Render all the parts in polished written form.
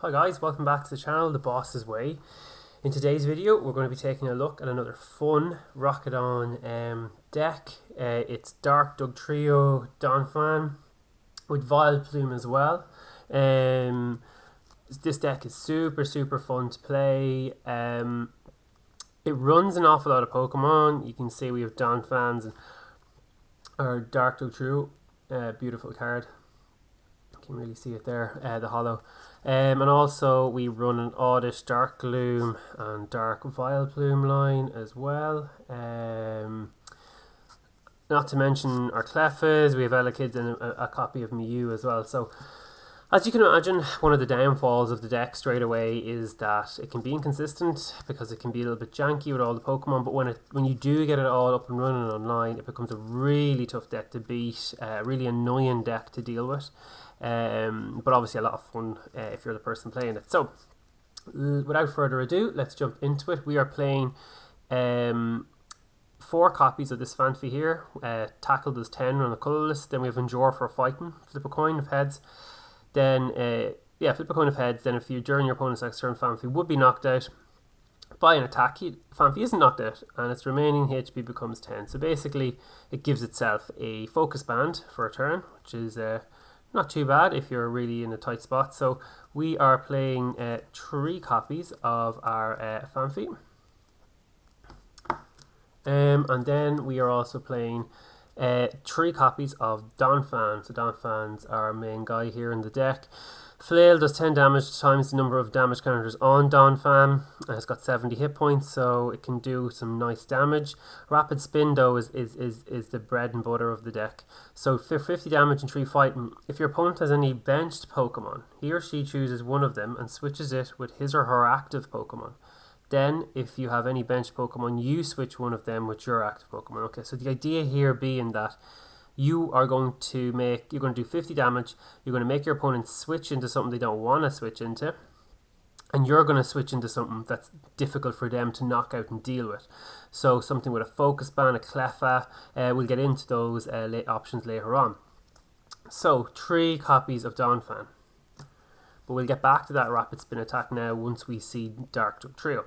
Hi guys, welcome back to the channel, The Boss's Way. In today's video, we're going to be taking a look at another fun Rocketon deck. It's Dark Dugtrio Donphan with Vileplume as well. This deck is super fun to play. It runs an awful lot of Pokemon. You can see we have Donphans and our Dark Dugtrio. Beautiful card. You can really see it there, the hollow. And also we run an Oddish, Dark Gloom and Dark Vileplume line as well. Not to mention our Clefas, we have Elekid and a copy of Mew as well. So as you can imagine, one of the downfalls of the deck straight away is that it can be inconsistent because it can be a little bit janky with all the Pokemon, but when you do get it all up and running online, it becomes a really tough deck to beat, a really annoying deck to deal with. But obviously a lot of fun if you're the person playing it. So without further ado, let's jump into it. We are playing 4 copies of this Phanpy here. Tackled is 10 on the colourless. Then we have Endure for fighting. Flip a coin of heads. Then flip a coin of heads. Then if you during your opponent's next turn, Phanpy would be knocked out by an attack. Phanpy isn't knocked out and its remaining HP becomes 10. So basically it gives itself a focus band for a turn, which is not too bad if you're really in a tight spot. So we are playing 3 copies of our Phanpy. And then we are also playing 3 copies of Donphan. So Donphan's our main guy here in the deck. Flail does 10 damage times the number of damage counters on Donphan. It's got 70 hit points, so it can do some nice damage. Rapid Spin though is the bread and butter of the deck. So for 50 damage and 3 fighting, if your opponent has any benched Pokemon, he or she chooses one of them and switches it with his or her active Pokemon. Then, if you have any benched Pokemon, you switch one of them with your active Pokemon. Okay, so the idea here being that you're going to do 50 damage, you're going to make your opponent switch into something they don't want to switch into, and you're going to switch into something that's difficult for them to knock out and deal with. So something with a Focus Band, a Cleffa, we'll get into those options later on. So 3 copies of Donphan. But we'll get back to that Rapid Spin attack now once we see Dark Dugtrio.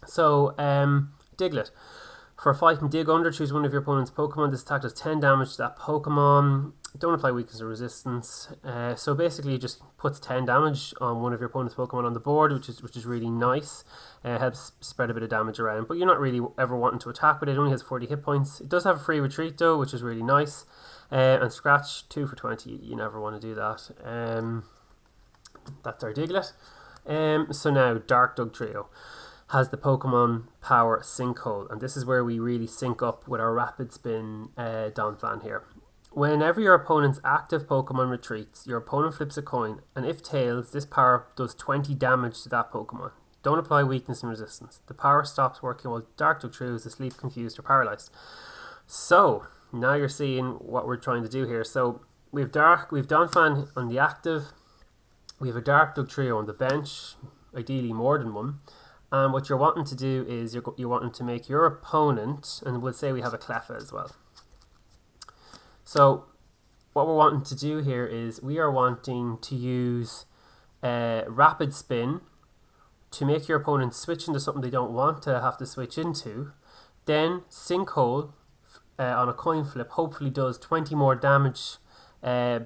So, Diglett. For fighting Dig Under, choose one of your opponent's Pokemon. This attack does 10 damage to that Pokemon. Don't apply weakness or resistance. So basically it just puts 10 damage on one of your opponent's Pokemon on the board, which is really nice. Helps spread a bit of damage around. But you're not really ever wanting to attack with it. It only has 40 hit points. It does have a free retreat though, which is really nice. And Scratch, 2 for 20. You never want to do that. That's our Diglett. So now Dark Dugtrio has the Pokemon Power Sinkhole, and this is where we really sync up with our Rapid Spin Donphan here. Whenever your opponent's active Pokemon retreats, your opponent flips a coin, and if tails, this power does 20 damage to that Pokemon. Don't apply weakness and resistance. The power stops working while Dark Dugtrio is asleep, confused, or paralyzed. So now you're seeing what we're trying to do here. So we've Donphan on the active. We have a Dark Dugtrio on the bench, ideally more than one. And what you're wanting to do is you're wanting to make your opponent, and we'll say we have a Cleffa as well. So what we're wanting to do here is we are wanting to use Rapid Spin to make your opponent switch into something they don't want to have to switch into. Then Sinkhole on a coin flip hopefully does 20 more damage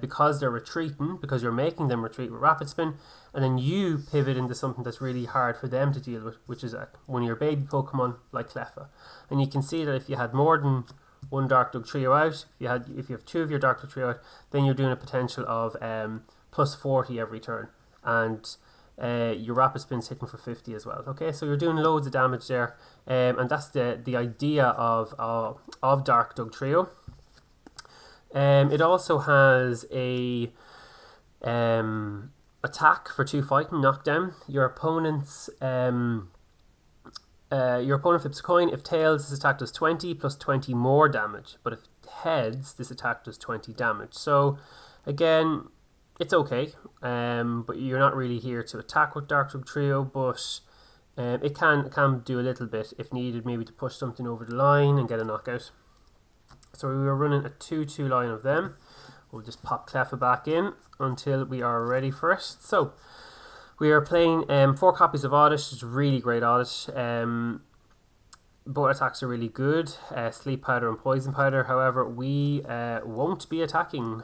because they're retreating, because you're making them retreat with Rapid Spin, and then you pivot into something that's really hard for them to deal with, which is one of your baby Pokemon like Cleffa. And you can see that if you had more than one Dark Dugtrio out, if you have 2 of your Dark Dugtrio out, then you're doing a potential of plus 40 every turn, and your Rapid Spin's hitting for 50 as well. Okay, so you're doing loads of damage there, and that's the idea of Dark Dugtrio. It also has a attack for 2 fighting, knockdown. Your opponent flips a coin. If tails, this attack does 20 plus 20 more damage. But if heads, this attack does 20 damage. So again, it's okay. But you're not really here to attack with Dark Dugtrio, but it can do a little bit if needed, maybe to push something over the line and get a knockout. So we were running a 2-2 line of them. We'll just pop Cleffa back in until we are ready for it. So We are playing 4 copies of Oddish. It's a really great Oddish. Both attacks are really good, Sleep Powder and Poison Powder. However, we won't be attacking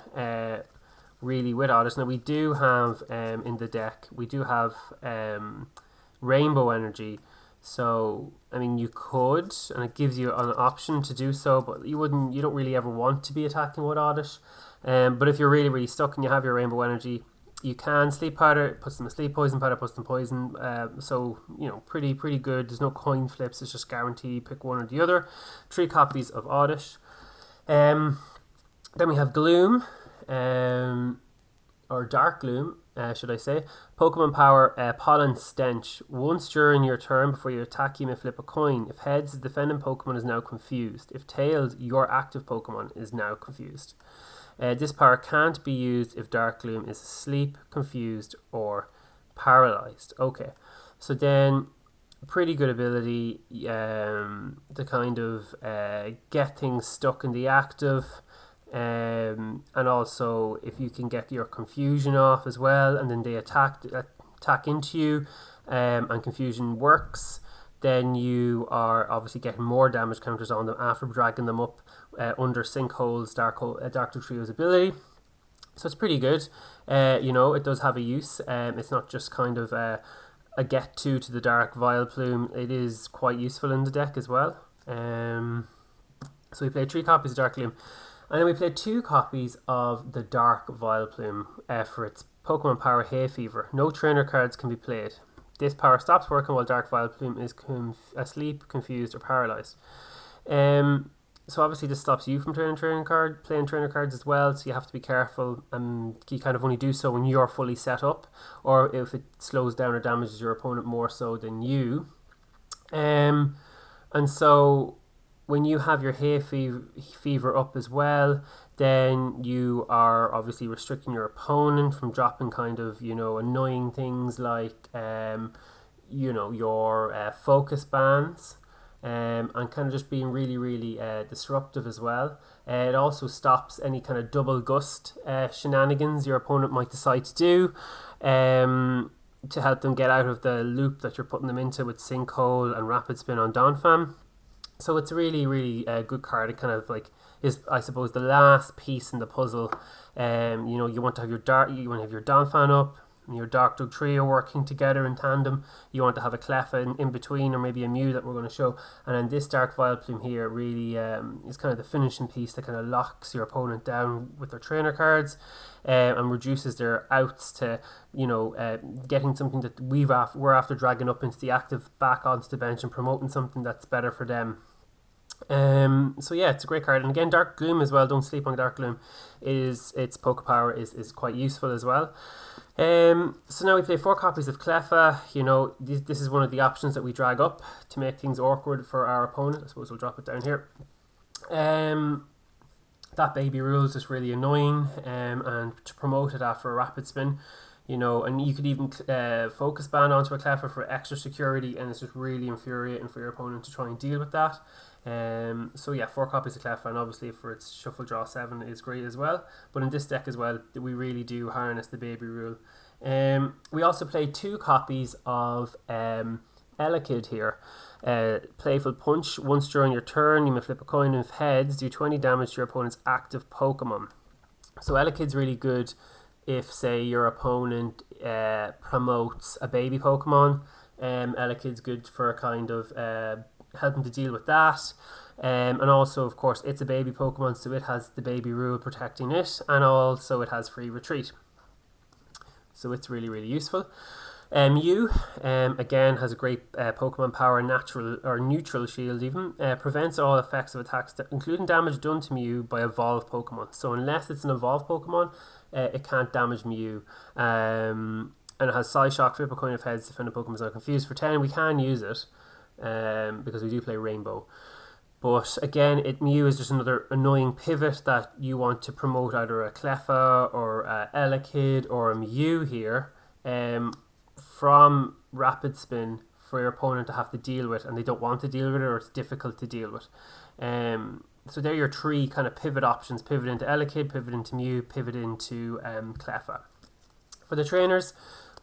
really with Oddish. Now we do have in the deck, we do have Rainbow Energy. So, I mean, you could, and it gives you an option to do so, but you don't really ever want to be attacking with Oddish. But if you're really, really stuck and you have your Rainbow Energy, you can Sleep Powder, puts them asleep, Poison Powder, puts them poison. So, you know, pretty good. There's no coin flips, it's just guaranteed, pick one or the other. 3 copies of Oddish. Then we have Gloom, or Dark Gloom, should I say. Pokemon Power, Pollen Stench. Once during your turn, before you attack, you may flip a coin. If heads, the defending Pokemon is now confused. If tails, your active Pokemon is now confused. This power can't be used if Dark Gloom is asleep, confused, or paralyzed. Okay, so then pretty good ability to kind of get things stuck in the active, and also if you can get your confusion off as well, and then they attack into you, and confusion works, then you are obviously getting more damage counters on them after dragging them up under Sinkhole's Dark Dugtrio's ability. So it's pretty good. You know, it does have a use. It's not just kind of a get to the Dark Vileplume. It is quite useful in the deck as well. So we played 3 copies of Dark Gloom. And then we played 2 copies of the Dark Vileplume for its Pokemon Power Hay Fever. No trainer cards can be played. This power stops working while Dark Vileplume is asleep, confused, or paralyzed. So obviously this stops you from playing trainer cards as well, so you have to be careful, and you kind of only do so when you're fully set up, or if it slows down or damages your opponent more so than you. And so when you have your hay fever up as well, then you are obviously restricting your opponent from dropping kind of, you know, annoying things like, you know, your focus bands, and kind of just being really, really disruptive as well. It also stops any kind of double gust shenanigans your opponent might decide to do, to help them get out of the loop that you're putting them into with Sinkhole and Rapid Spin on Donphan. So it's a really, really good card. It kind of like is, I suppose, the last piece in the puzzle. You know, you want to have your Donphan up, and your Dark Dugtrio working together in tandem. You want to have a Cleffa in between, or maybe a Mew that we're going to show. And then this Dark Vileplume here really is kind of the finishing piece that kind of locks your opponent down with their trainer cards, and reduces their outs to, you know, getting something that we're after dragging up into the active back onto the bench and promoting something that's better for them. So yeah, it's a great card. And again, Dark Gloom as well, don't sleep on Dark Gloom. Its Poke Power is quite useful as well. So now we play 4 copies of Cleffa. You know, this is one of the options that we drag up to make things awkward for our opponent. I suppose we'll drop it down here. That baby rule is just really annoying, and to promote it after a Rapid Spin, you know, and you could even focus ban onto a Cleffa for extra security, and it's just really infuriating for your opponent to try and deal with that. So yeah, 4 copies of Cleffa, and obviously for its Shuffle Draw 7 is great as well. But in this deck as well, we really do harness the baby rule. We also play 2 copies of Elekid here. Playful Punch. Once during your turn, you may flip a coin. If heads, do 20 damage to your opponent's active Pokemon. So Elekid's really good if, say, your opponent promotes a baby Pokemon. Elekid's good for kind of helping to deal with that, and also, of course, it's a baby Pokemon, so it has the baby rule protecting it, and also it has free retreat, so it's really, really useful. Mew again has a great Pokemon Power natural or neutral shield, even prevents all effects of attacks including damage done to Mew by evolved Pokemon. So unless it's an evolved Pokemon, it can't damage Mew. And it has Psyshock, flip a coin of heads, defend a Pokemon is not confused. For 10 we can use it, because we do play Rainbow. But again, Mew is just another annoying pivot that you want to promote either a Cleffa or a Elekid or a Mew here, from Rapid Spin for your opponent to have to deal with, and they don't want to deal with it, or it's difficult to deal with. So there are your 3 kind of pivot options: pivot into Elekid, pivot into Mew, pivot into Cleffa. For the trainers,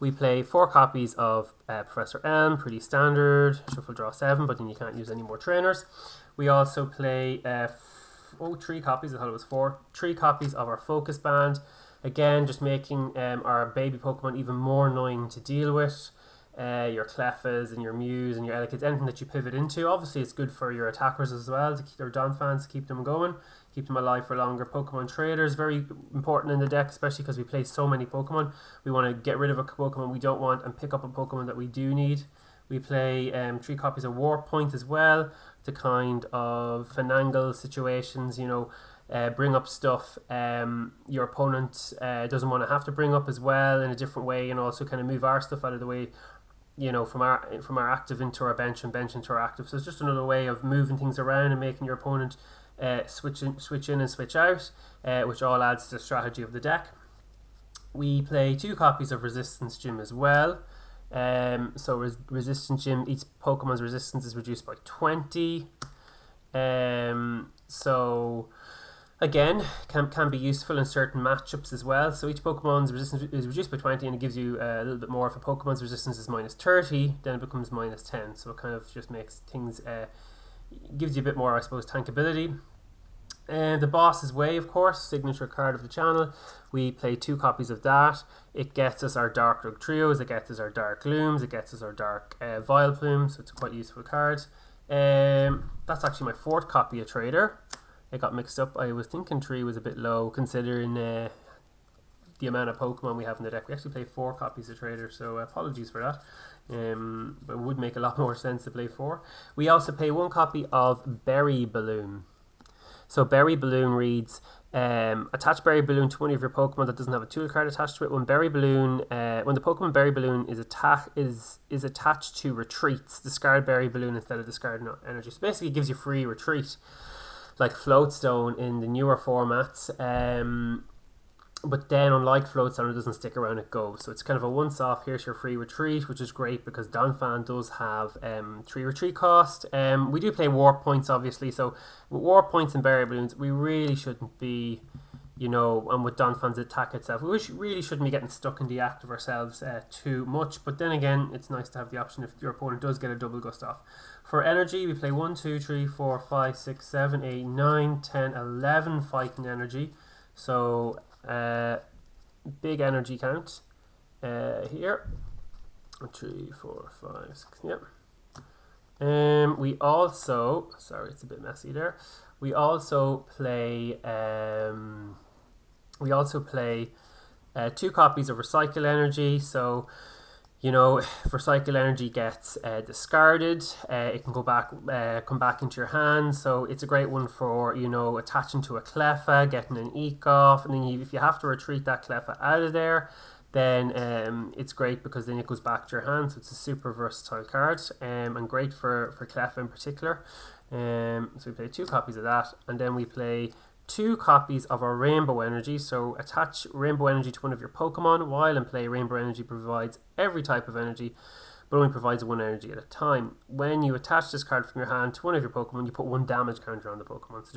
We play 4 copies of Professor Elm, pretty standard, shuffle draw 7, but then you can't use any more trainers. We also play 3 copies, I thought it was 4, 3 copies of our Focus Band. Again, just making our baby Pokemon even more annoying to deal with. Your Clefas and your Mews and your Elekins, anything that you pivot into. Obviously, it's good for your attackers as well, to keep their Donphans, to keep them going, keep them alive for longer. Pokemon Traders, very important in the deck, especially because we play so many Pokemon. We want to get rid of a Pokemon we don't want and pick up a Pokemon that we do need. We play 3 copies of Warp Point as well, to kind of finagle situations, you know, bring up stuff your opponent doesn't want to have to bring up as well in a different way, and also kind of move our stuff out of the way, you know, from our active into our bench and bench into our active. So it's just another way of moving things around and making your opponent switch in and switch out, which all adds to the strategy of the deck. We play 2 copies of Resistance Gym as well. So Resistance Gym, each Pokemon's resistance is reduced by 20. So again, can be useful in certain matchups as well. So each Pokemon's resistance is reduced by 20, and it gives you a little bit more. If a Pokemon's resistance is minus 30, then it becomes minus 10. So it kind of just makes things, gives you a bit more, I suppose, tankability. The Boss's Way, of course, signature card of the channel. We play 2 copies of that. It gets us our Dark Dugtrios, it gets us our Dark Glooms, it gets us our Dark Vileplume, so it's a quite useful card. That's actually my 4th copy of Trader. I got mixed up. I was thinking 3 was a bit low considering the amount of Pokemon we have in the deck. We actually play 4 copies of Trader, so apologies for that. But it would make a lot more sense to play 4. We also play 1 copy of Berry Balloon. So Berry Balloon reads, attach Berry Balloon to one of your Pokemon that doesn't have a tool card attached to it. When Berry Balloon, when the Pokemon Berry Balloon is attached to retreats, discard Berry Balloon instead of discarding energy. So basically it gives you free retreat, like Floatstone in the newer formats, but then unlike Floatstone, it doesn't stick around, it goes. So it's kind of a once off. Here's your free retreat, which is great because Donphan does have 3 retreat cost. We do play Warp Points, obviously, so with Warp Points and Berry Balloons, we really shouldn't be, you know, and with Donphan's attack itself, we really shouldn't be getting stuck in the active ourselves too much. But then again, it's nice to have the option if your opponent does get a double gust off. For energy, we play 1, 2, 3, 4, 5, 6, 7, 8, 9, 10, 11 fighting energy. So big energy count here. 3, 4, 5, 6. Yep. We also, sorry, it's a bit messy there. We also play 2 copies of Recycle Energy. So, you know, if Recycle Energy gets discarded, it can come back into your hand. So it's a great one for, you know, attaching to a Cleffa, getting an Eek off, and then if you have to retreat that Cleffa out of there, then it's great because then it goes back to your hand. So it's a super versatile card, and great for Cleffa in particular. So we play 2 copies of that, and then we play 2 copies of our Rainbow Energy. So attach Rainbow Energy to one of your Pokemon. While in play, Rainbow Energy provides every type of energy, but only provides 1 energy at a time. When you attach this card from your hand to one of your Pokemon, you put 1 damage counter on the Pokemon. So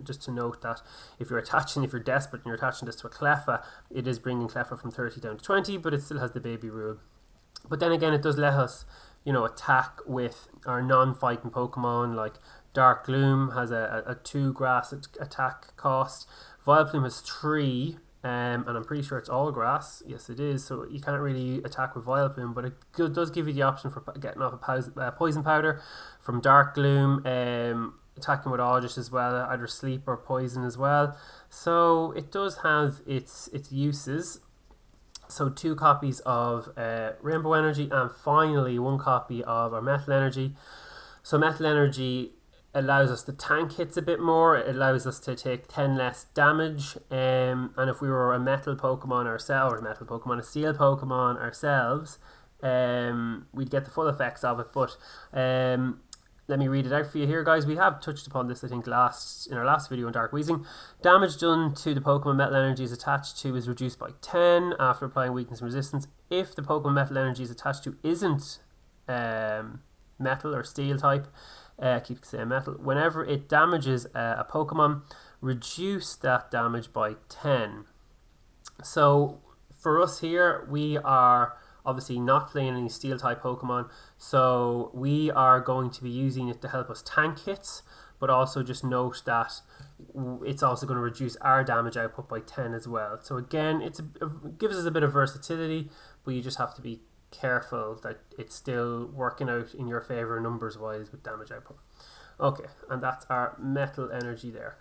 just to note that if you're desperate and you're attaching this to a Cleffa, it is bringing Cleffa from 30 down to 20, but it still has the baby rule. But then again, it does let us, you know, attack with our non-fighting Pokemon. Like Dark Gloom has a 2 grass attack cost. Vileplume has 3, and I'm pretty sure it's all grass. Yes, it is. So you can't really attack with Vileplume, but it does give you the option for getting off a Poison Powder from Dark Gloom, attacking with August as well, either Sleep or Poison as well. So it does have its uses. So 2 copies of Rainbow Energy, and finally 1 copy of our Metal Energy. So Metal Energy allows us to tank hits a bit more. It allows us to take 10 less damage, and if we were a metal Pokemon ourselves, a steel Pokemon ourselves, we'd get the full effects of it. But let me read it out for you here, guys. We have touched upon this, I think, in our last video on Dark Weezing. Damage done to the Pokemon Metal Energy is attached to is reduced by 10 after applying weakness and resistance. If the Pokemon Metal Energy is attached to isn't metal or steel type, keep saying metal, whenever it damages a Pokemon, reduce that damage by 10. So for us here, we are obviously not playing any steel type Pokemon, so we are going to be using it to help us tank hits, but also just note that it's also going to reduce our damage output by 10 as well. So again, it gives us a bit of versatility, but you just have to be careful that it's still working out in your favor numbers wise with damage output. Okay, and that's our metal energy there.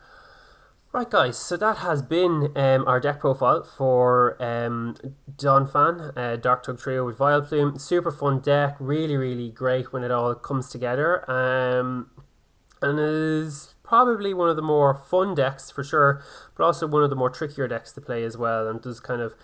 Right guys, so that has been our deck profile for Donphan, Dark Dugtrio with Vileplume. Super fun deck, really great when it all comes together, and it is probably one of the more fun decks for sure, but also one of the more trickier decks to play as well, and does kind of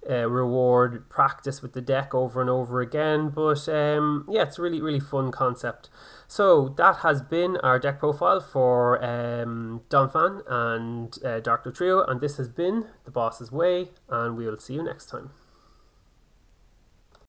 reward practice with the deck over and over again. But yeah, it's a really fun concept. So that has been our deck profile for Donphan and Dark Dugtrio, and this has been The Boss's Way, and we will see you next time.